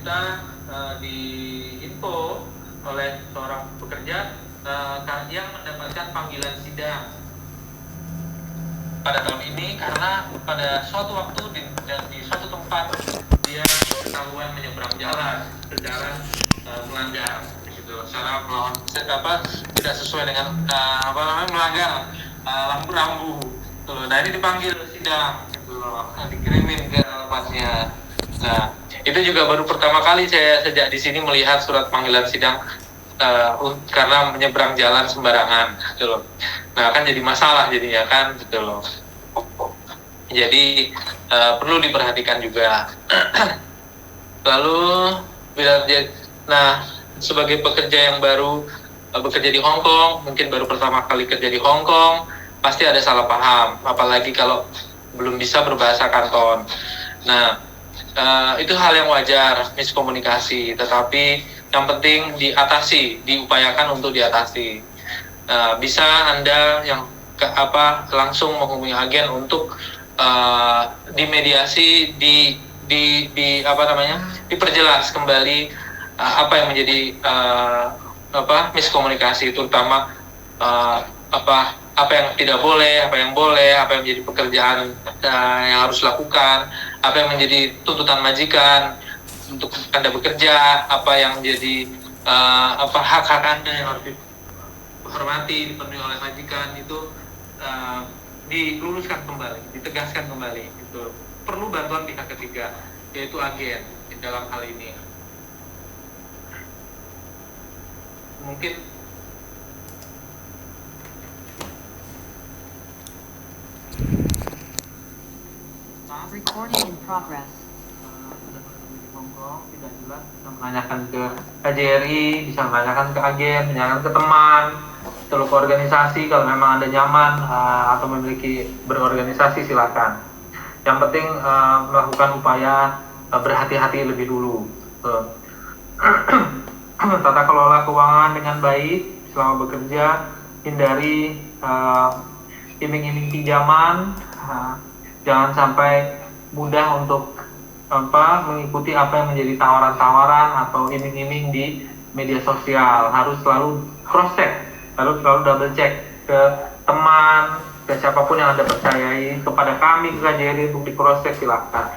kita diinfo oleh seorang pekerja yang mendapatkan panggilan sidang pada tahun ini karena pada suatu waktu di suatu tempat dia ketahuan menyeberang jalan secara melanggar, gitu, secara tidak sesuai dengan melanggar rambu-rambu. Nah ini dipanggil sidang, gitu, dikirimin ke alamatnya. Nah itu juga baru pertama kali saya sejak di sini melihat surat panggilan sidang karena menyeberang jalan sembarangan, gitu loh. Nah kan jadi masalah jadinya kan, gitu loh. Jadi perlu diperhatikan juga. Lalu sebagai pekerja yang baru bekerja di Hong Kong, mungkin baru pertama kali kerja di Hong Kong, pasti ada salah paham, apalagi kalau belum bisa berbahasa Kanton. Nah itu hal yang wajar, miskomunikasi, tetapi yang penting diupayakan untuk diatasi. Bisa Anda yang langsung menghubungi agen untuk dimediasi, diperjelas kembali apa yang menjadi miskomunikasi, terutama apa yang tidak boleh, apa yang boleh, apa yang menjadi pekerjaan yang harus dilakukan, apa yang menjadi tuntutan majikan untuk Anda bekerja, apa yang menjadi hak-hak Anda yang harus dihormati, dipenuhi oleh majikan, itu diluruskan kembali, ditegaskan kembali. Itu perlu bantuan pihak ketiga, yaitu agen di dalam hal ini. Mungkin recording in progress. Di Hongkong tidak jelas, bisa menanyakan ke KJRI, bisa menanyakan ke agen, menanyakan ke teman, ke organisasi kalau memang Anda nyaman atau memiliki berorganisasi, silakan. Yang penting melakukan upaya berhati-hati lebih dulu. Tata kelola keuangan dengan baik selama bekerja, hindari iming-iming pinjaman, jangan sampai mudah untuk mengikuti apa yang menjadi tawaran-tawaran atau iming-iming di media sosial. Harus selalu cross check, harus selalu double check ke teman, ke siapapun yang Anda percayai, kepada kami ke KJRI untuk di cross check, silahkan.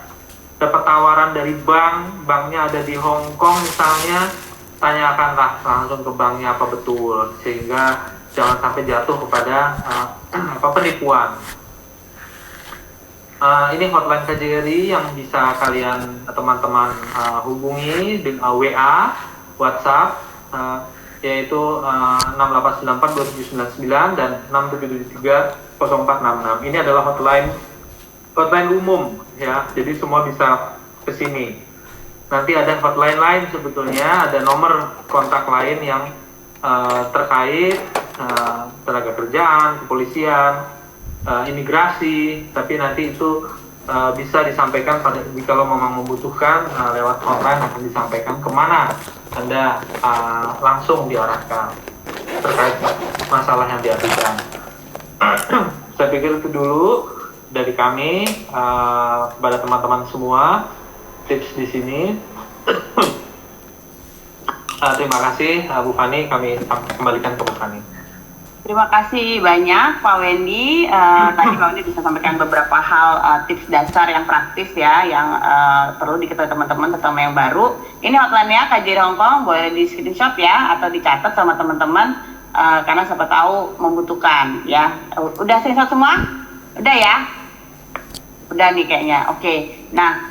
Dapat tawaran dari banknya ada di Hong Kong misalnya, tanyakanlah langsung ke banknya apa betul, sehingga jangan sampai jatuh kepada penipuan. Ini hotline KJRI yang bisa kalian teman-teman hubungi dengan WA, WhatsApp, yaitu 6894 2799 dan 6773 0466. Ini adalah hotline umum ya, jadi semua bisa ke sini. Nanti ada hotline lain, sebetulnya ada nomor kontak lain yang terkait tenaga kerjaan, kepolisian, imigrasi, tapi nanti itu bisa disampaikan kalau memang membutuhkan lewat hotline akan disampaikan kemana Anda langsung diarahkan terkait masalah yang diadukan. Saya pikir itu dulu dari kami kepada teman-teman semua, tips di sini. Terima kasih Bu Fani, kami kembalikan ke Bu Fani. Terima kasih banyak Pak Wendy. Tadi Pak Wendy bisa sampaikan beberapa hal tips dasar yang praktis ya, yang perlu diketahui teman-teman terutama yang baru. Ini hotline-nya KJRI Hong Kong, boleh di screenshot ya atau dicatat sama teman-teman karena siapa tahu membutuhkan ya. Udah screenshot semua? Udah ya? Udah nih kayaknya. Oke. Nah,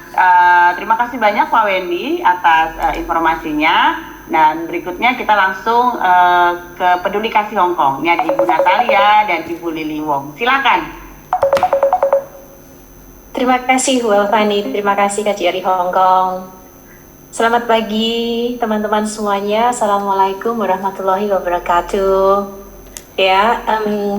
terima kasih banyak Pak Wendy atas informasinya. Dan berikutnya kita langsung ke Peduli Kasih Hong Kong. Ini ada Ibu Natalia dan Ibu Lili Wong. Silakan. Terima kasih Bu Fani, terima kasih KJRI Hong Kong. Selamat pagi teman-teman semuanya. Assalamualaikum warahmatullahi wabarakatuh. Ya,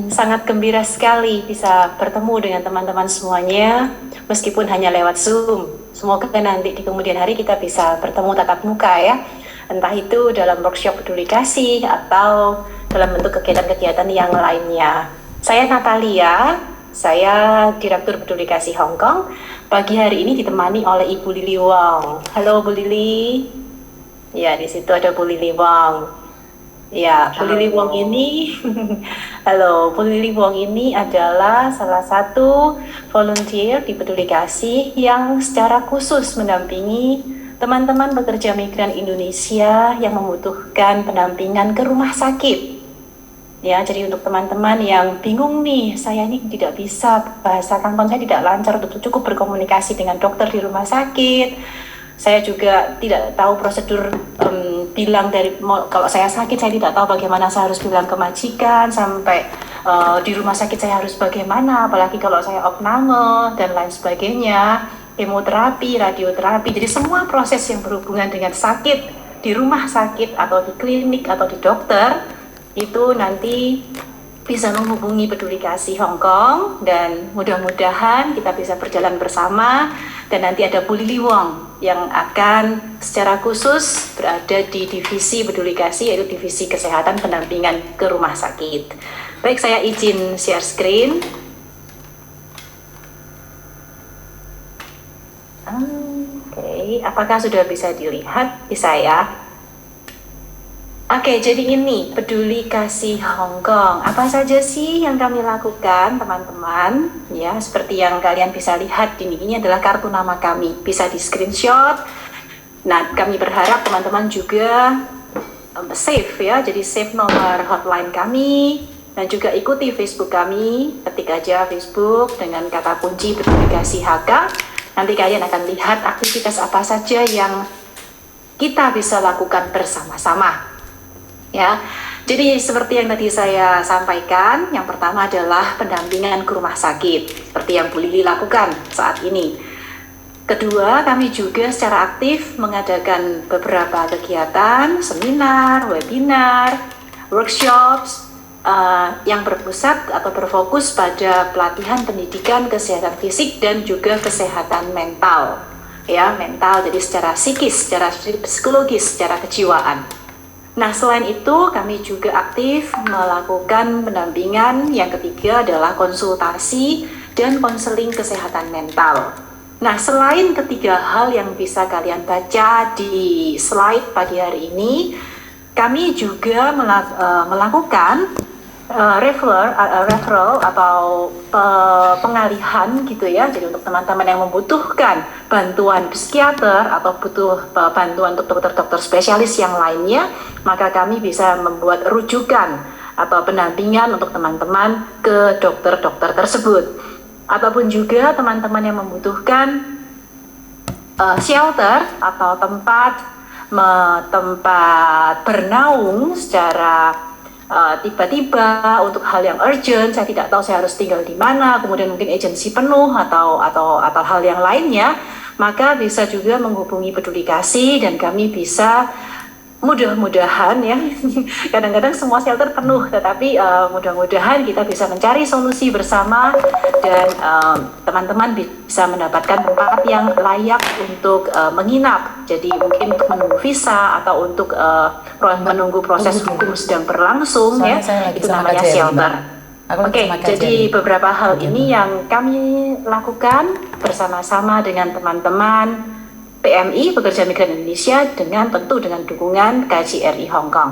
sangat gembira sekali bisa bertemu dengan teman-teman semuanya, meskipun hanya lewat Zoom. Semoga nanti di kemudian hari kita bisa bertemu tatap muka ya. Entah itu dalam workshop peduli kasih atau dalam bentuk kegiatan-kegiatan yang lainnya. Saya Natalia, saya Direktur Peduli Kasih Hong Kong. pagi hari ini ditemani oleh Ibu Lili Wong. Halo Bu Lili. Ya, di situ ada Bu Lili Wong. Ya, Bu Lili Wong ini, halo, Bu Lili Wong ini adalah salah satu volunteer di Peduli Kasih yang secara khusus mendampingi teman-teman pekerja migran Indonesia yang membutuhkan pendampingan ke rumah sakit. Ya, jadi untuk teman-teman yang bingung nih, saya ini tidak bisa, bahasa Kanton saya tidak lancar untuk cukup berkomunikasi dengan dokter di rumah sakit. Saya juga tidak tahu prosedur bilang kalau saya sakit, saya tidak tahu bagaimana saya harus bilang ke majikan, sampai di rumah sakit saya harus bagaimana, apalagi kalau saya opname dan lain sebagainya, kemoterapi, radioterapi. Jadi semua proses yang berhubungan dengan sakit di rumah sakit atau di klinik atau di dokter itu nanti bisa menghubungi Peduli Kasih Hong Kong, dan mudah-mudahan kita bisa berjalan bersama. Dan nanti ada Bu Lili Wong yang akan secara khusus berada di divisi Peduli Kasih, yaitu divisi kesehatan pendampingan ke rumah sakit. Baik, saya izin share screen. Oke, apakah sudah bisa dilihat di saya? Oke, jadi ini Peduli Kasih Hong Kong. Apa saja sih yang kami lakukan, teman-teman? Ya, seperti yang kalian bisa lihat ini adalah kartu nama kami. Bisa di screenshot. Nah, kami berharap teman-teman juga save ya. Jadi save nomor hotline kami dan juga ikuti Facebook kami. Ketik aja Facebook dengan kata kunci Peduli Kasih HK. Nanti kalian akan lihat aktivitas apa saja yang kita bisa lakukan bersama-sama. Ya, jadi seperti yang tadi saya sampaikan, yang pertama adalah pendampingan ke rumah sakit, seperti yang Bu Lili lakukan saat ini. Kedua, kami juga secara aktif mengadakan beberapa kegiatan, seminar, webinar, workshops, yang berpusat atau berfokus pada pelatihan pendidikan kesehatan fisik dan juga kesehatan mental. Ya, mental jadi secara psikis, secara psikologis, secara kejiwaan. Nah, selain itu kami juga aktif melakukan pendampingan. Yang ketiga adalah konsultasi dan konseling kesehatan mental. Nah, selain ketiga hal yang bisa kalian baca di slide pagi hari ini, kami juga melakukan referral atau pengalihan gitu ya. Jadi untuk teman-teman yang membutuhkan bantuan psikiater atau butuh bantuan untuk dokter-dokter spesialis yang lainnya, maka kami bisa membuat rujukan atau pendampingan untuk teman-teman ke dokter-dokter tersebut. Ataupun juga teman-teman yang membutuhkan shelter atau tempat bernaung secara tiba-tiba untuk hal yang urgent, saya tidak tahu saya harus tinggal di mana, kemudian mungkin agensi penuh atau hal yang lainnya, maka bisa juga menghubungi Peduli Kasih dan kami bisa mudah-mudahan ya, kadang-kadang semua shelter penuh, tetapi mudah-mudahan kita bisa mencari solusi bersama dan teman-teman bisa mendapatkan tempat yang layak untuk menginap. Jadi mungkin untuk menunggu visa atau untuk menunggu proses hukum sedang berlangsung ya, itu namanya shelter. Oke, jadi beberapa hal ini yang kami lakukan bersama-sama dengan teman-teman PMI, Pekerja Migran Indonesia, tentu dengan dukungan KJRI Hong Kong.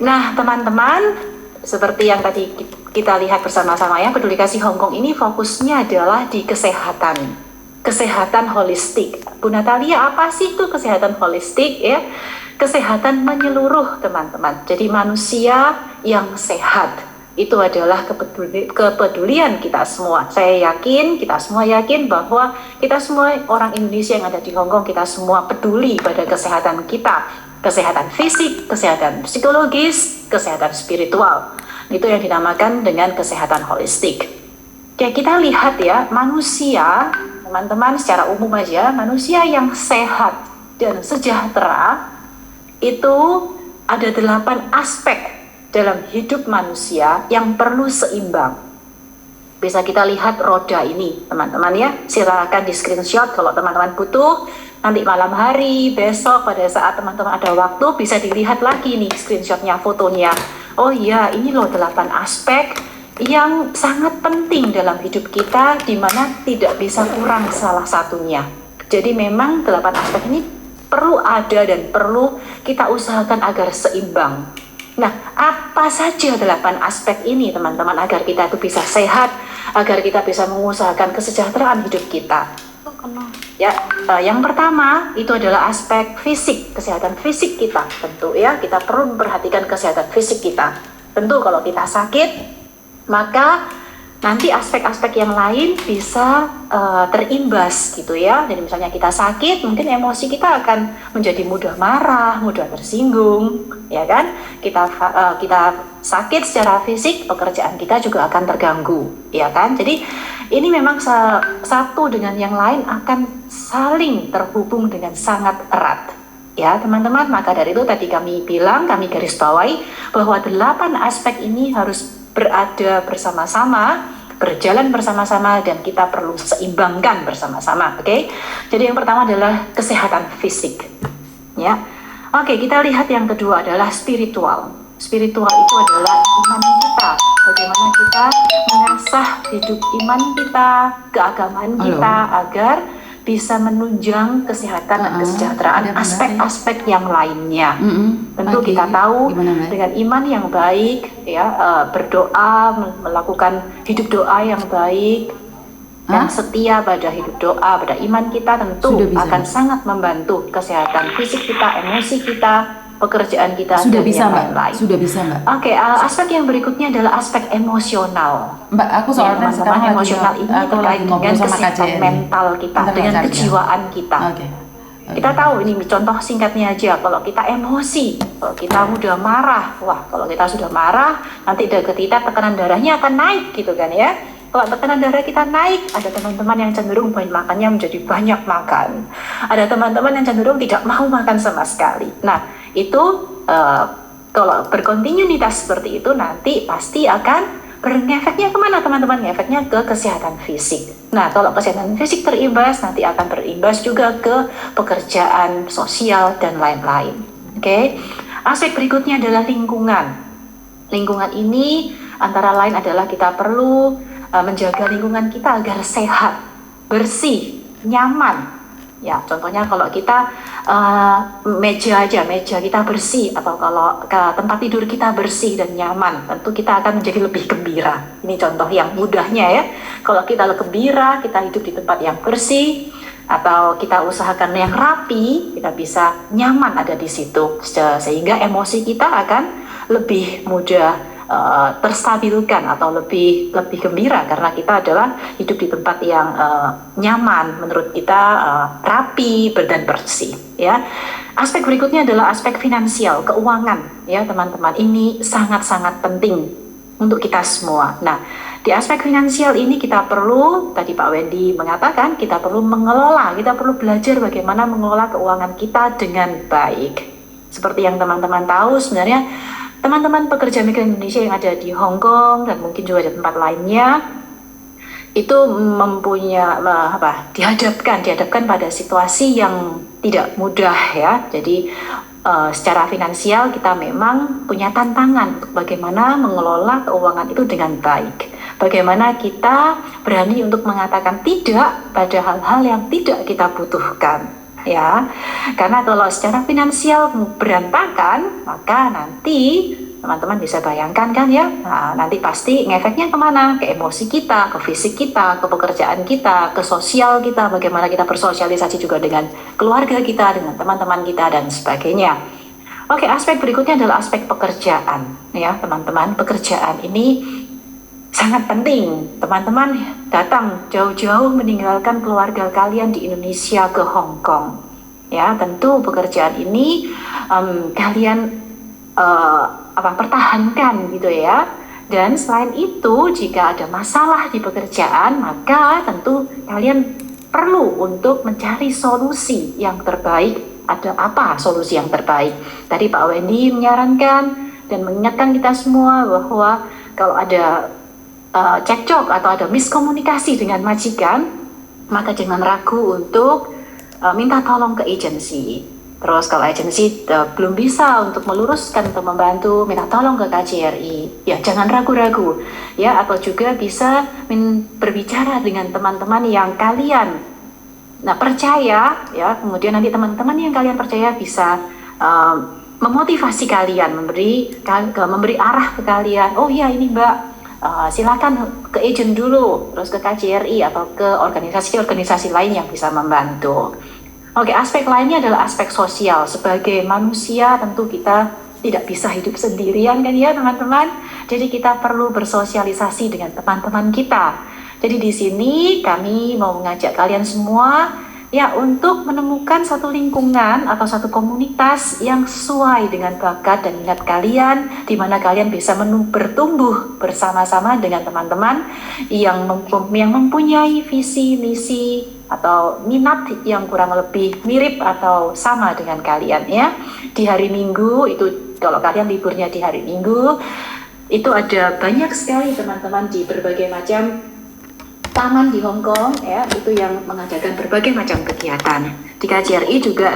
Nah, teman-teman, seperti yang tadi kita lihat bersama-sama ya, Peduli Kasih Hong Kong ini fokusnya adalah di kesehatan holistik. Bu Natalia, apa sih itu kesehatan holistik ya? Kesehatan menyeluruh, teman-teman. Jadi manusia yang sehat. Itu adalah kepedulian kita semua. Saya yakin, kita semua yakin bahwa kita semua orang Indonesia yang ada di Hong Kong, kita semua peduli pada kesehatan kita. Kesehatan fisik, kesehatan psikologis, kesehatan spiritual. Itu yang dinamakan dengan kesehatan holistik. Ya, kita lihat ya, manusia, teman-teman secara umum aja, manusia yang sehat dan sejahtera, itu ada 8 aspek dalam hidup manusia yang perlu seimbang. Bisa kita lihat roda ini, teman-teman ya. Silakan di screenshot kalau teman-teman butuh. Nanti malam hari, besok pada saat teman-teman ada waktu, bisa dilihat lagi nih screenshotnya, fotonya. Oh iya, ini loh 8 aspek yang sangat penting dalam hidup kita, di mana tidak bisa kurang salah satunya. Jadi memang 8 aspek ini perlu ada dan perlu kita usahakan agar seimbang. Nah, apa saja 8 aspek ini teman-teman agar kita itu bisa sehat, agar kita bisa mengusahakan kesejahteraan hidup kita? Ya, yang pertama itu adalah aspek fisik, kesehatan fisik kita. Tentu ya, kita perlu memperhatikan kesehatan fisik kita. Tentu kalau kita sakit, maka nanti aspek-aspek yang lain bisa terimbas gitu ya. Jadi misalnya kita sakit, mungkin emosi kita akan menjadi mudah marah, mudah tersinggung, ya kan? Kita sakit secara fisik, pekerjaan kita juga akan terganggu, ya kan? Jadi ini memang satu dengan yang lain akan saling terhubung dengan sangat erat. Ya teman-teman, maka dari itu tadi kami garis bawahi bahwa 8 aspek ini harus berada bersama-sama, berjalan bersama-sama, dan kita perlu seimbangkan bersama-sama. Oke? Jadi yang pertama adalah kesehatan fisik. Ya. Oke, kita lihat yang kedua adalah spiritual. Spiritual itu adalah iman kita. Bagaimana kita mengasah hidup iman kita, keagamaan kita agar bisa menunjang kesehatan dan kesejahteraan aspek-aspek yang lainnya. Tentu kita tahu dengan iman yang baik, ya berdoa, melakukan hidup doa yang baik, dan setia pada hidup doa, pada iman kita tentu akan sangat membantu kesehatan fisik kita, emosi kita, pekerjaan kita, sudah dan bisa, yang Mbak. lain-lain. Sudah bisa, Mbak. Oke, aspek yang berikutnya adalah aspek emosional. Mbak, aku soalnya sekarang emosional ini terkait dengan kesehatan mental kita, dengan kejiwaan kita. Kita tahu ini contoh singkatnya aja, kalau kita emosi, kalau kita mudah marah, wah kalau kita sudah marah, nanti kita tekanan darahnya akan naik gitu kan ya. Kalau tekanan darah kita naik, ada teman-teman yang cenderung makannya menjadi banyak makan. Ada teman-teman yang cenderung tidak mau makan sama sekali. Nah, itu kalau berkontinuitas seperti itu nanti pasti akan berefeknya kemana teman-teman? Efeknya ke kesehatan fisik. Nah, kalau kesehatan fisik terimbas, nanti akan berimbas juga ke pekerjaan sosial dan lain-lain. Oke. Aspek berikutnya adalah lingkungan. Lingkungan ini antara lain adalah kita perlu menjaga lingkungan kita agar sehat, bersih, nyaman. Ya, contohnya kalau kita meja kita bersih, atau kalau ke tempat tidur kita bersih dan nyaman, tentu kita akan menjadi lebih gembira. Ini contoh yang mudahnya ya. Kalau kita gembira, kita hidup di tempat yang bersih, atau kita usahakan yang rapi, kita bisa nyaman ada di situ, sehingga emosi kita akan lebih mudah terstabilkan atau lebih gembira karena kita adalah hidup di tempat yang nyaman, menurut kita rapi dan bersih ya. Aspek berikutnya adalah aspek finansial, keuangan ya teman-teman. Ini sangat-sangat penting untuk kita semua. Nah, di aspek finansial ini kita perlu, tadi Pak Wendy mengatakan, kita perlu mengelola, kita perlu belajar bagaimana mengelola keuangan kita dengan baik. Seperti yang teman-teman tahu, sebenarnya teman-teman pekerja migran Indonesia yang ada di Hong Kong dan mungkin juga di tempat lainnya itu dihadapkan pada situasi yang tidak mudah ya. Jadi secara finansial kita memang punya tantangan untuk bagaimana mengelola keuangan itu dengan baik. Bagaimana kita berani untuk mengatakan tidak pada hal-hal yang tidak kita butuhkan. Ya, karena kalau secara finansial berantakan, maka nanti teman-teman bisa bayangkan kan ya, nanti pasti ngefeknya kemana? Ke emosi kita, ke fisik kita, ke pekerjaan kita, ke sosial kita, bagaimana kita bersosialisasi juga dengan keluarga kita, dengan teman-teman kita, dan sebagainya. Oke, aspek berikutnya adalah aspek pekerjaan ya teman-teman. Pekerjaan ini sangat penting. Teman-teman datang jauh-jauh meninggalkan keluarga kalian di Indonesia ke Hong Kong. Ya, tentu pekerjaan ini kalian pertahankan gitu ya. Dan selain itu, jika ada masalah di pekerjaan, maka tentu kalian perlu untuk mencari solusi yang terbaik. Ada apa solusi yang terbaik? Tadi Pak Wendy menyarankan dan mengingatkan kita semua bahwa kalau ada cekcok atau ada miskomunikasi dengan majikan, maka jangan ragu untuk minta tolong ke agensi Terus kalau agensi belum bisa untuk meluruskan atau membantu, minta tolong ke KJRI. Ya, jangan ragu-ragu. Ya, atau juga bisa berbicara dengan teman-teman yang kalian percaya, ya. Kemudian nanti teman-teman yang kalian percaya bisa memotivasi kalian, memberi arah ke kalian. Oh iya, ini Mbak, silakan ke agent dulu, terus ke KJRI atau ke organisasi-organisasi lain yang bisa membantu. Oke, aspek lainnya adalah aspek sosial. Sebagai manusia tentu kita tidak bisa hidup sendirian kan ya teman-teman. Jadi kita perlu bersosialisasi dengan teman-teman kita. Jadi di sini kami mau mengajak kalian semua ya untuk menemukan satu lingkungan atau satu komunitas yang sesuai dengan bakat dan minat kalian, di mana kalian bisa bertumbuh bersama-sama dengan teman-teman yang mempunyai visi, misi, atau minat yang kurang lebih mirip atau sama dengan kalian ya. Di hari Minggu itu, kalau kalian liburnya di hari Minggu, itu ada banyak sekali teman-teman di berbagai macam taman di Hong Kong ya, itu yang mengadakan berbagai macam kegiatan. Di KJRI juga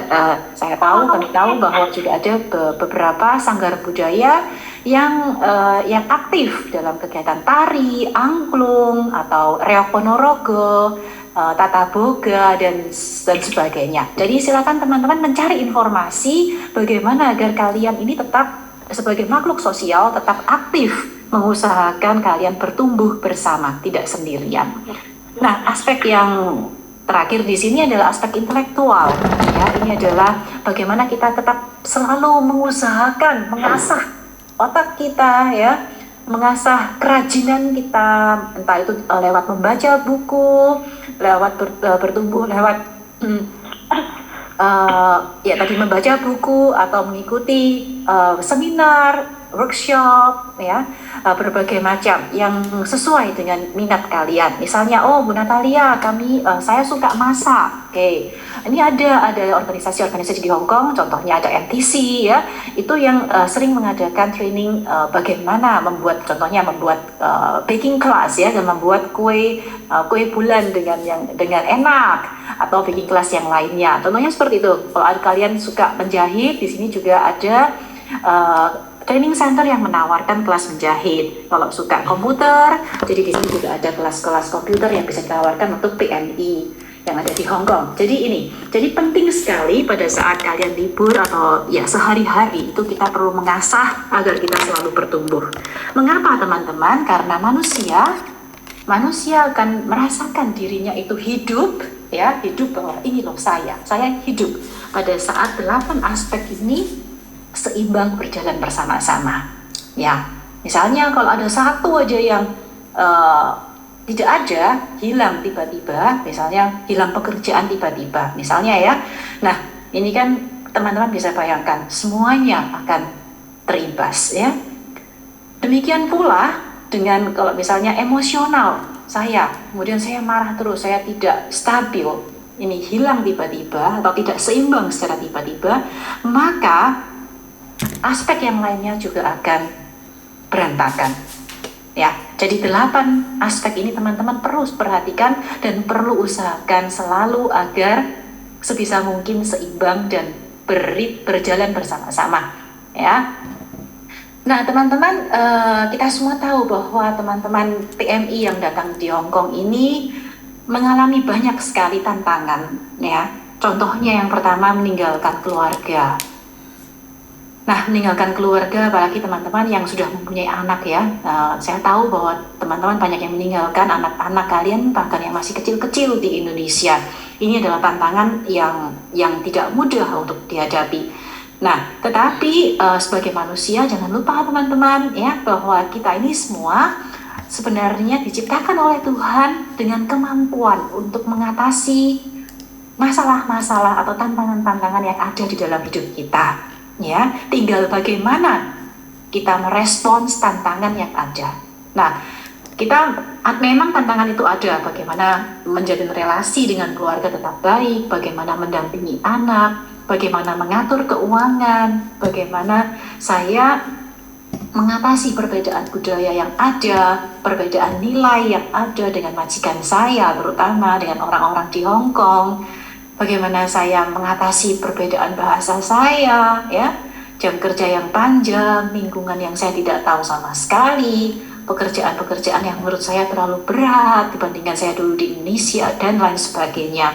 kami tahu bahwa juga ada beberapa sanggar budaya yang aktif dalam kegiatan tari, angklung atau reok ponorogo, tata boga dan sebagainya. Jadi silakan teman-teman mencari informasi bagaimana agar kalian ini tetap sebagai makhluk sosial tetap aktif mengusahakan kalian bertumbuh bersama, tidak sendirian. Nah, aspek yang terakhir di sini adalah aspek intelektual. Ya, ini adalah bagaimana kita tetap selalu mengusahakan mengasah otak kita, ya, mengasah kerajinan kita, entah itu lewat membaca buku, lewat bertumbuh, lewat tadi membaca buku atau mengikuti seminar, workshop, ya, berbagai macam yang sesuai dengan minat kalian. Misalnya, oh Bu Natalia, saya suka masak. Oke, ini ada organisasi-organisasi di Hong Kong, contohnya ada NTC, ya, itu yang sering mengadakan training bagaimana membuat baking class, ya, dan membuat kue bulan dengan enak, atau baking class yang lainnya. Contohnya seperti itu. Kalau kalian suka menjahit, di sini juga ada training center yang menawarkan kelas menjahit. Kalau suka komputer, jadi di sini juga ada kelas-kelas komputer yang bisa ditawarkan untuk PMI yang ada di Hong Kong. Jadi penting sekali pada saat kalian libur atau ya sehari-hari itu kita perlu mengasah agar kita selalu bertumbuh. Mengapa teman-teman? Karena manusia akan merasakan dirinya itu hidup, ya, hidup bahwa ini loh saya hidup pada saat 8 aspek ini seimbang berjalan bersama-sama. Ya, misalnya kalau ada satu aja yang tidak ada, hilang tiba-tiba, misalnya hilang pekerjaan tiba-tiba, misalnya ya. Nah, ini kan teman-teman bisa bayangkan semuanya akan terimbas, ya. Demikian pula dengan kalau misalnya emosional kemudian saya marah terus, saya tidak stabil, ini hilang tiba-tiba atau tidak seimbang secara tiba-tiba, maka aspek yang lainnya juga akan berantakan. Ya, jadi 8 aspek ini teman-teman perlu perhatikan dan perlu usahakan selalu agar sebisa mungkin seimbang dan berjalan bersama-sama. Ya. Nah, teman-teman, kita semua tahu bahwa teman-teman PMI yang datang di Hong Kong ini mengalami banyak sekali tantangan. Ya, contohnya yang pertama meninggalkan keluarga. Nah, meninggalkan keluarga, apalagi teman-teman yang sudah mempunyai anak, ya. Saya tahu bahwa teman-teman banyak yang meninggalkan anak-anak kalian, bahkan yang masih kecil-kecil di Indonesia. Ini adalah tantangan yang tidak mudah untuk dihadapi. Nah, tetapi sebagai manusia jangan lupa teman-teman, ya, bahwa kita ini semua sebenarnya diciptakan oleh Tuhan dengan kemampuan untuk mengatasi masalah-masalah atau tantangan-tantangan yang ada di dalam hidup kita. Ya, tinggal bagaimana kita merespons tantangan yang ada. Nah, memang tantangan itu ada, bagaimana menjalin relasi dengan keluarga tetap baik, bagaimana mendampingi anak, bagaimana mengatur keuangan, bagaimana saya mengatasi perbedaan budaya yang ada, perbedaan nilai yang ada dengan majikan saya, terutama dengan orang-orang di Hong Kong. bagaimana saya mengatasi perbedaan bahasa saya, ya, jam kerja yang panjang, lingkungan yang saya tidak tahu sama sekali, pekerjaan-pekerjaan yang menurut saya terlalu berat dibandingkan saya dulu di Indonesia, dan lain sebagainya.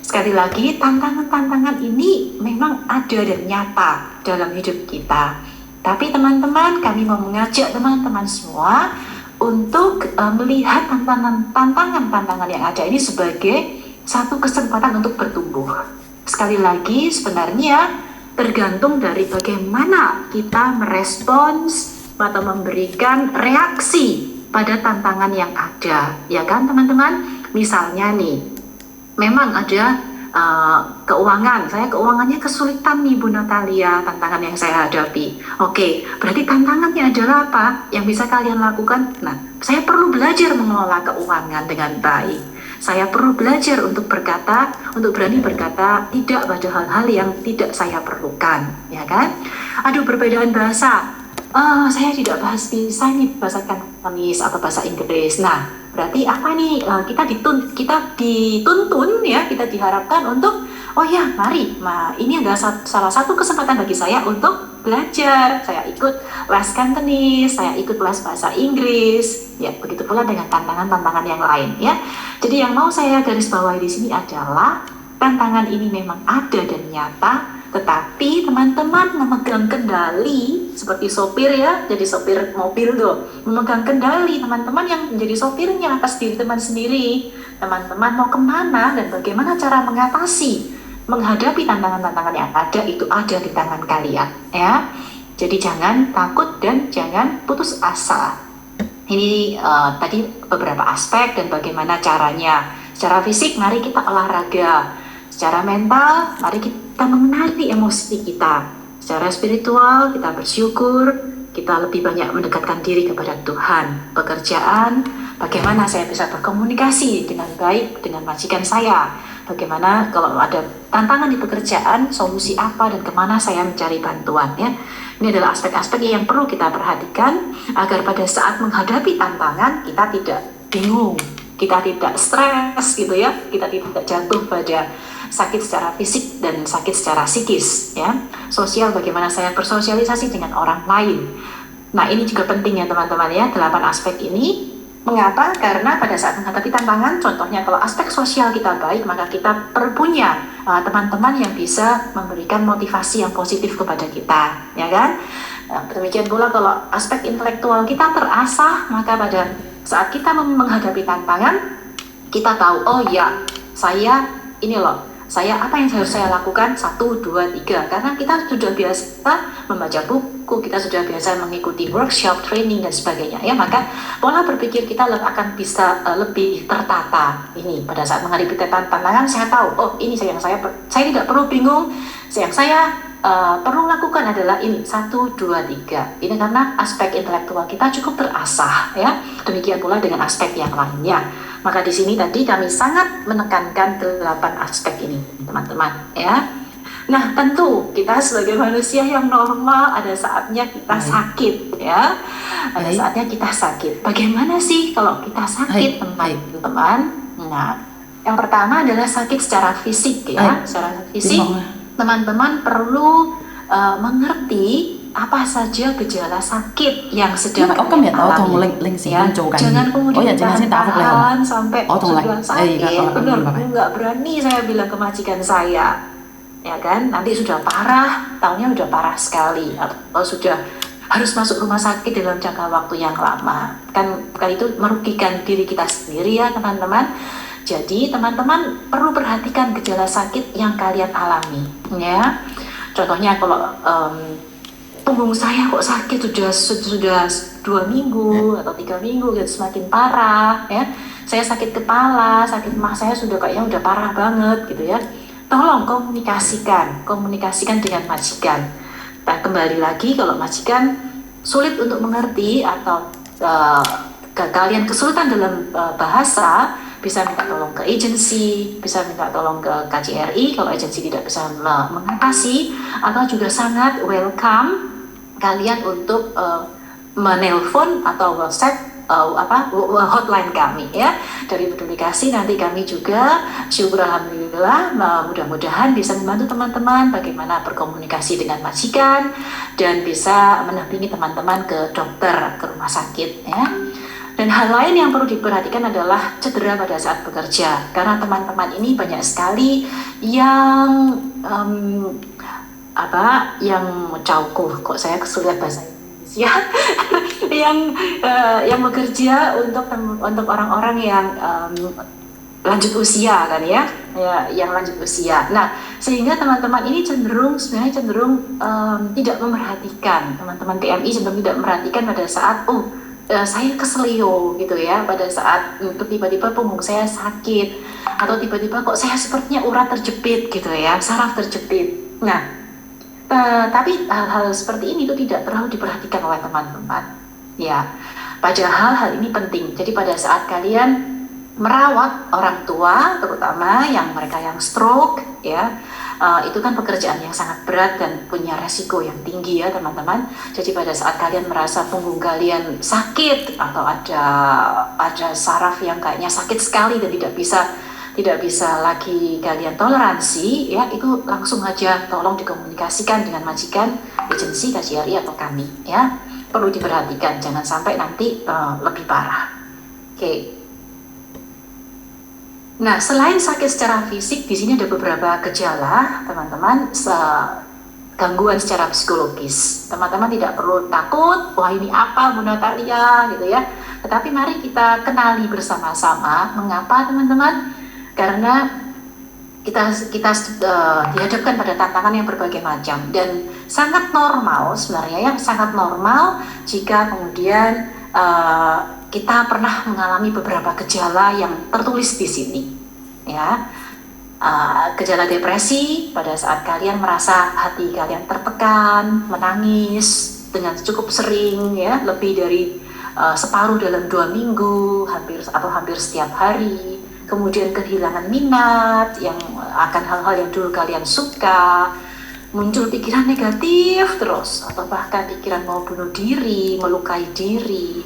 Sekali lagi, tantangan-tantangan ini memang ada dan nyata dalam hidup kita. Tapi teman-teman, kami mau mengajak teman-teman semua untuk melihat tantangan-tantangan yang ada ini sebagai satu kesempatan untuk bertumbuh. Sekali lagi, sebenarnya tergantung dari bagaimana kita merespons atau memberikan reaksi pada tantangan yang ada, ya kan teman-teman? Misalnya nih, memang ada keuangan, saya keuangannya kesulitan nih Bu Natalia, tantangan yang saya hadapi. Oke, berarti tantangannya adalah apa? Yang bisa kalian lakukan? Nah, saya perlu belajar mengelola keuangan dengan baik. Saya perlu belajar untuk berani berkata tidak pada hal-hal yang tidak saya perlukan, ya kan? Aduh, perbedaan bahasa. Saya tidak bisa nih bahasa Kantonis atau bahasa Inggris. Nah, berarti apa nih? Kita dituntun ya, kita diharapkan untuk, oh ya, mari, ini adalah salah satu kesempatan bagi saya untuk belajar. Saya ikut les Kantonis, saya ikut les bahasa Inggris. Ya, begitu pula dengan tantangan-tantangan yang lain ya. Jadi yang mau saya garis bawahi di sini adalah tantangan ini memang ada dan nyata. Tetapi teman-teman memegang kendali seperti sopir ya, jadi sopir mobil tuh, memegang kendali teman-teman yang menjadi sopirnya atas diri teman sendiri. Teman-teman mau kemana dan bagaimana cara menghadapi tantangan-tantangan yang ada, itu ada di tangan kalian ya. Jadi jangan takut dan jangan putus asa. Ini tadi beberapa aspek dan bagaimana caranya. Secara fisik, mari kita olahraga. Secara mental, mari kita mengenali emosi kita. Secara spiritual, kita bersyukur, kita lebih banyak mendekatkan diri kepada Tuhan. Pekerjaan, bagaimana saya bisa berkomunikasi dengan baik dengan majikan saya. Bagaimana kalau ada tantangan di pekerjaan, solusi apa dan kemana saya mencari bantuan ya. Ini adalah aspek-aspek yang perlu kita perhatikan agar pada saat menghadapi tantangan kita tidak bingung, kita tidak stres gitu ya, kita tidak jatuh pada sakit secara fisik dan sakit secara psikis ya. Sosial, bagaimana saya bersosialisasi dengan orang lain. Nah, ini juga penting ya teman-teman ya, 8 aspek ini. Mengapa? Karena pada saat menghadapi tantangan, contohnya kalau aspek sosial kita baik, maka kita punya teman-teman yang bisa memberikan motivasi yang positif kepada kita, ya kan? Demikian pula kalau aspek intelektual kita terasah, maka pada saat kita menghadapi tantangan, kita tahu, oh ya, apa yang harus saya lakukan, 1, 2, 3, karena kita sudah biasa membaca buku, kita sudah biasa mengikuti workshop, training, dan sebagainya ya, maka pola berpikir kita akan bisa lebih tertata. Ini pada saat menghadapi tantangan, saya tahu, oh ini saya tidak perlu bingung, yang saya perlu lakukan adalah ini, 1, 2, 3. Ini karena aspek intelektual kita cukup terasah ya. Demikian pula dengan aspek yang lainnya. Maka di sini tadi kami sangat menekankan 8 aspek ini, teman-teman ya. Nah, tentu kita sebagai manusia yang normal ada saatnya kita sakit ya. Ada saatnya kita sakit. Bagaimana sih kalau kita sakit, teman-teman? Nah, yang pertama adalah sakit secara fisik ya. Secara fisik, teman-teman perlu mengerti apa saja gejala sakit yang sedang alami ya. Jangan kemudian tahan sampai sudah sakit, nggak berani saya bilang ke majikan saya, ya kan, nanti sudah parah, taunya udah parah sekali, atau sudah harus masuk rumah sakit dalam jangka waktu yang lama, kan itu merugikan diri kita sendiri ya teman-teman. Jadi teman-teman perlu perhatikan gejala sakit yang kalian alami ya. Contohnya kalau punggung saya kok sakit sudah 2 minggu atau 3 minggu gitu, semakin parah ya. Saya sakit kepala, sakit mah saya kayaknya udah parah banget gitu ya. Tolong komunikasikan dengan majikan. Nah, kembali lagi kalau majikan sulit untuk mengerti atau kalian kesulitan dalam bahasa, bisa minta tolong ke agensi, bisa minta tolong ke KJRI kalau agensi tidak bisa mengatasi, atau juga sangat welcome kalian untuk menelpon atau WhatsApp hotline kami ya. Dari Peduli Kasih nanti kami juga syukur alhamdulillah mudah-mudahan bisa membantu teman-teman bagaimana berkomunikasi dengan majikan dan bisa menampingi teman-teman ke dokter, ke rumah sakit ya. Dan hal lain yang perlu diperhatikan adalah cedera pada saat bekerja, karena teman-teman ini banyak sekali yang yang caukuh, kok saya kesulitan bahasa Indonesia, yang bekerja untuk orang-orang yang lanjut usia kan ya, yang lanjut usia. Nah, sehingga teman-teman ini cenderung tidak memperhatikan, teman-teman PMI cenderung tidak memperhatikan pada saat saya keselio gitu ya, pada saat tiba-tiba punggung saya sakit atau tiba-tiba kok saya sepertinya urat terjepit gitu ya, saraf terjepit. Nah, tapi hal-hal seperti ini itu tidak terlalu diperhatikan oleh teman-teman ya, padahal hal ini penting. Jadi pada saat kalian merawat orang tua, terutama mereka yang stroke ya, itu kan pekerjaan yang sangat berat dan punya resiko yang tinggi ya teman-teman. Jadi pada saat kalian merasa punggung kalian sakit atau ada saraf yang kayaknya sakit sekali dan tidak bisa lagi kalian toleransi ya, itu langsung aja tolong dikomunikasikan dengan majikan, agensi, KJRI atau kami ya. Perlu diperhatikan jangan sampai nanti lebih parah. Oke. Nah, selain sakit secara fisik, di sini ada beberapa gejala, teman-teman, gangguan secara psikologis. Teman-teman tidak perlu takut, wah ini apa Bu Natalia gitu ya. Tetapi mari kita kenali bersama-sama mengapa teman-teman, karena kita dihadapkan pada tantangan yang berbagai macam dan sangat normal sebenarnya ya, sangat normal jika kemudian kita pernah mengalami beberapa gejala yang tertulis di sini ya. Gejala depresi pada saat kalian merasa hati kalian tertekan, menangis dengan cukup sering ya, lebih dari separuh dalam 2 minggu, hampir setiap hari. Kemudian kehilangan minat yang akan hal-hal yang dulu kalian suka, muncul pikiran negatif terus, atau bahkan pikiran mau bunuh diri, melukai diri,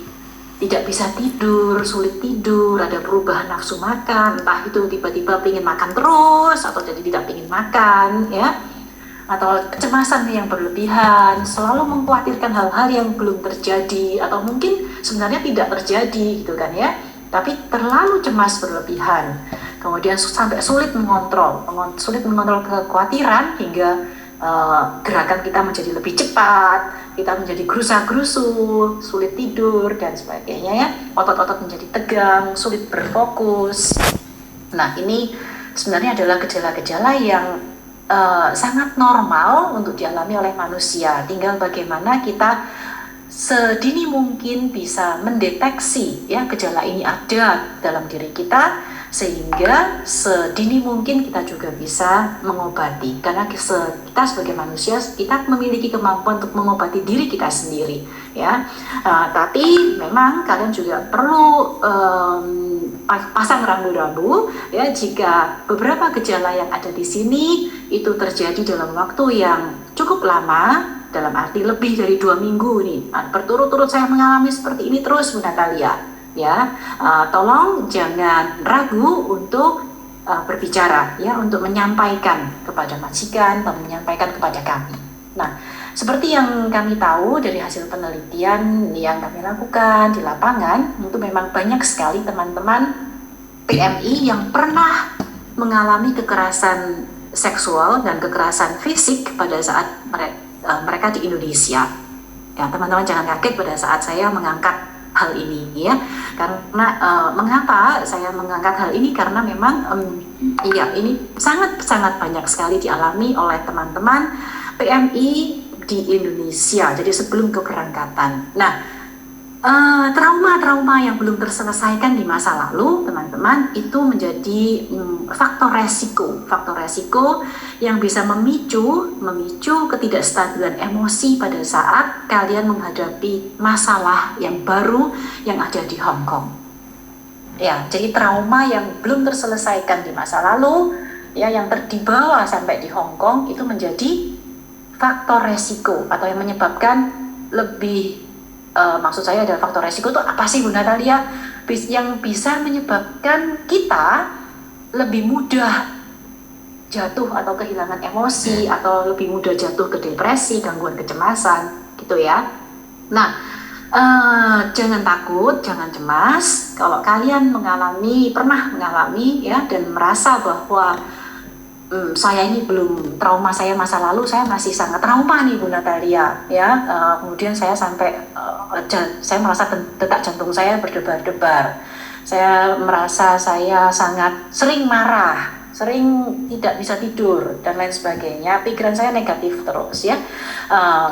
tidak bisa tidur, sulit tidur, ada perubahan nafsu makan, entah itu tiba-tiba ingin makan terus atau jadi tidak ingin makan ya, atau kecemasan yang berlebihan, selalu mengkhawatirkan hal-hal yang belum terjadi atau mungkin sebenarnya tidak terjadi gitu kan ya, tapi terlalu cemas berlebihan, kemudian sampai sulit mengontrol kekhawatiran hingga gerakan kita menjadi lebih cepat, kita menjadi gerusa-gerusu, sulit tidur dan sebagainya ya, otot-otot menjadi tegang, sulit berfokus. Nah, ini sebenarnya adalah gejala-gejala yang sangat normal untuk dialami oleh manusia. Tinggal bagaimana kita sedini mungkin bisa mendeteksi ya gejala ini ada dalam diri kita, sehingga sedini mungkin kita juga bisa mengobati, karena kita sebagai manusia kita memiliki kemampuan untuk mengobati diri kita sendiri ya. Tapi memang kalian juga perlu pasang rambu-rambu ya, jika beberapa gejala yang ada di sini itu terjadi dalam waktu yang cukup lama, dalam arti lebih dari 2 minggu nih, berturut-turut saya mengalami seperti ini terus Bu Natalia ya, tolong jangan ragu untuk berbicara ya, untuk menyampaikan kepada majikan atau menyampaikan kepada kami. Nah, seperti yang kami tahu dari hasil penelitian yang kami lakukan di lapangan, itu memang banyak sekali teman-teman PMI yang pernah mengalami kekerasan seksual dan kekerasan fisik pada saat mereka di Indonesia. Ya, teman-teman jangan kaget pada saat saya mengangkat hal ini ya. Karena mengapa saya mengangkat hal ini? Karena memang ini sangat banyak sekali dialami oleh teman-teman PMI di Indonesia. Jadi sebelum keberangkatan. Nah, trauma-trauma yang belum terselesaikan di masa lalu, teman-teman, itu menjadi faktor resiko yang bisa memicu ketidakstabilan emosi pada saat kalian menghadapi masalah yang baru yang ada di Hong Kong. Ya, jadi trauma yang belum terselesaikan di masa lalu, ya, yang dibawa sampai di Hong Kong itu menjadi faktor resiko atau yang menyebabkan lebih maksud saya adalah faktor resiko itu apa sih Bu Natalia? Yang bisa menyebabkan kita lebih mudah jatuh atau kehilangan emosi atau lebih mudah jatuh ke depresi, gangguan kecemasan gitu ya. Nah, jangan takut, jangan cemas kalau kalian pernah mengalami ya dan merasa bahwa saya ini belum trauma saya masa lalu, saya masih sangat trauma nih Bu Natalia ya. Kemudian saya sampai saya merasa detak jantung saya berdebar-debar. Saya merasa saya sangat sering marah, sering tidak bisa tidur dan lain sebagainya. Pikiran saya negatif terus ya.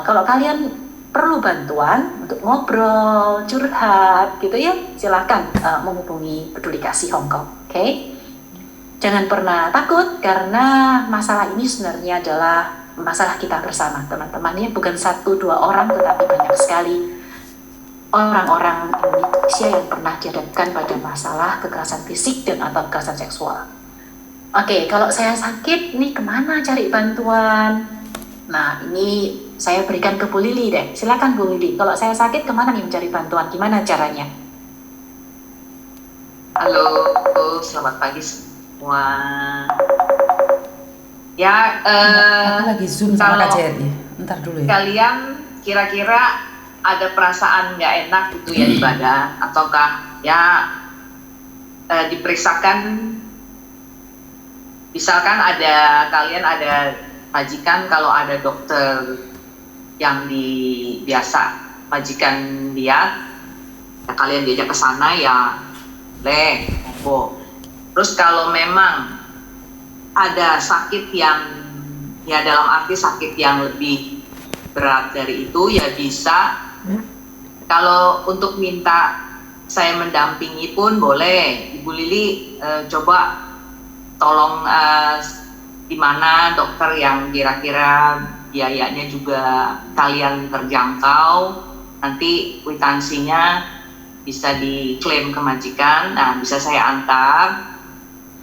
Kalau kalian perlu bantuan untuk ngobrol, curhat gitu ya, silakan menghubungi Peduli Kasih Hong Kong. Oke? Jangan pernah takut karena masalah ini sebenarnya adalah masalah kita bersama teman-teman ya, bukan 1-2 orang tetapi banyak sekali orang-orang Indonesia yang pernah dihadapkan pada masalah kekerasan fisik dan atau kekerasan seksual. Oke, kalau saya sakit nih kemana cari bantuan? Nah ini saya berikan ke Bu Lili deh, silakan Bu Lili. Kalau saya sakit kemana nih mencari bantuan? Gimana caranya? Halo, selamat pagi semua. Ya, aku lagi Zoom sama Kak Jerry. Ntar dulu ya. Kalian kira-kira ada perasaan nggak enak gitu ya di badan, ataukah ya diperiksakan? Misalkan kalian ada majikan, kalau ada dokter yang biasa majikan lihat, ya kalian diajak ke sana ya, monggo. Terus kalau memang ada sakit yang ya dalam arti sakit yang lebih berat dari itu ya bisa. Kalau untuk minta saya mendampingi pun boleh. Ibu Lili coba tolong di mana dokter yang kira-kira biayanya juga kalian terjangkau, nanti kwitansinya bisa diklaim ke majikan. Nah, bisa saya antar.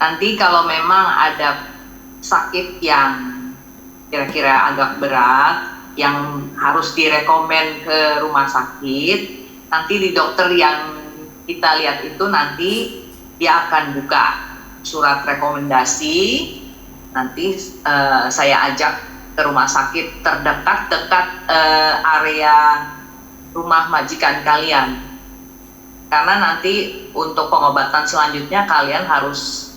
Nanti kalau memang ada sakit yang kira-kira agak berat, yang harus direkomen ke rumah sakit, nanti di dokter yang kita lihat itu nanti dia akan buka surat rekomendasi. Nanti saya ajak ke rumah sakit terdekat dekat area rumah majikan kalian, karena nanti untuk pengobatan selanjutnya kalian harus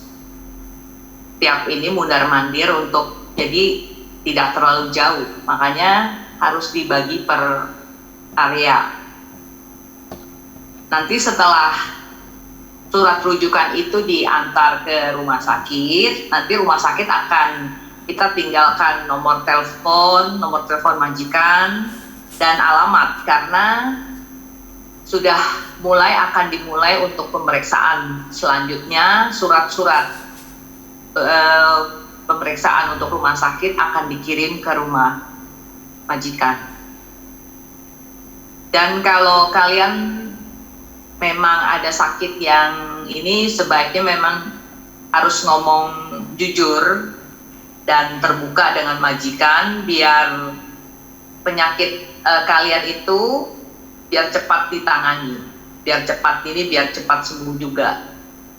tiap ini mundar-mandir untuk jadi tidak terlalu jauh, makanya harus dibagi per area. Nanti setelah surat rujukan itu diantar ke rumah sakit, nanti rumah sakit akan kita tinggalkan nomor telepon majikan dan alamat, karena sudah akan dimulai untuk pemeriksaan selanjutnya. Surat-surat pemeriksaan untuk rumah sakit akan dikirim ke rumah majikan. Dan kalau kalian memang ada sakit yang ini, sebaiknya memang harus ngomong jujur dan terbuka dengan majikan, biar penyakit kalian itu biar cepat ditangani, biar cepat sembuh juga.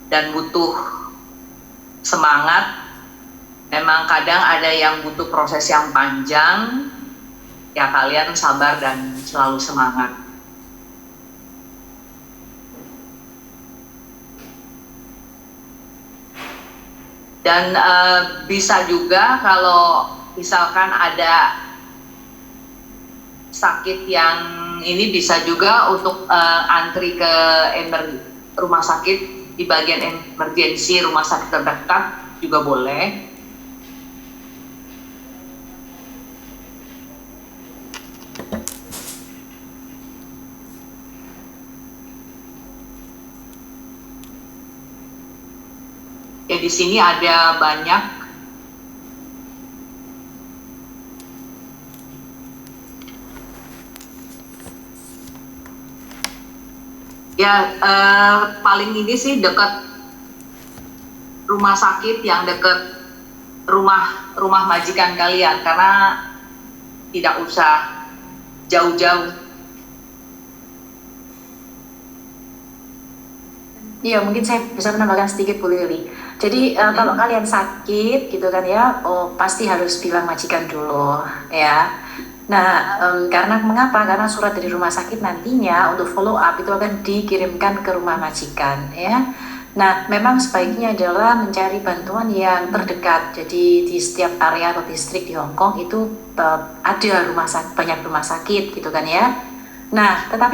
Dan butuh semangat. Memang kadang ada yang butuh proses yang panjang, ya kalian sabar dan selalu semangat. Dan bisa juga kalau misalkan ada sakit yang ini, bisa juga untuk antri ke rumah sakit di bagian emergensi rumah sakit terdekat juga boleh. Ya, di sini ada banyak ya, paling ini sih dekat rumah sakit yang dekat rumah majikan kalian, karena tidak usah jauh-jauh. Iya, mungkin saya bisa menambahkan sedikit Bu Lili. Jadi kalau kalian sakit gitu kan ya, oh pasti harus bilang majikan dulu ya. Nah, karena mengapa? Karena surat dari rumah sakit nantinya untuk follow up itu akan dikirimkan ke rumah majikan ya. Nah, memang sebaiknya adalah mencari bantuan yang terdekat. Jadi di setiap area atau distrik di Hong Kong itu ada banyak rumah sakit gitu kan ya. Nah, tetapi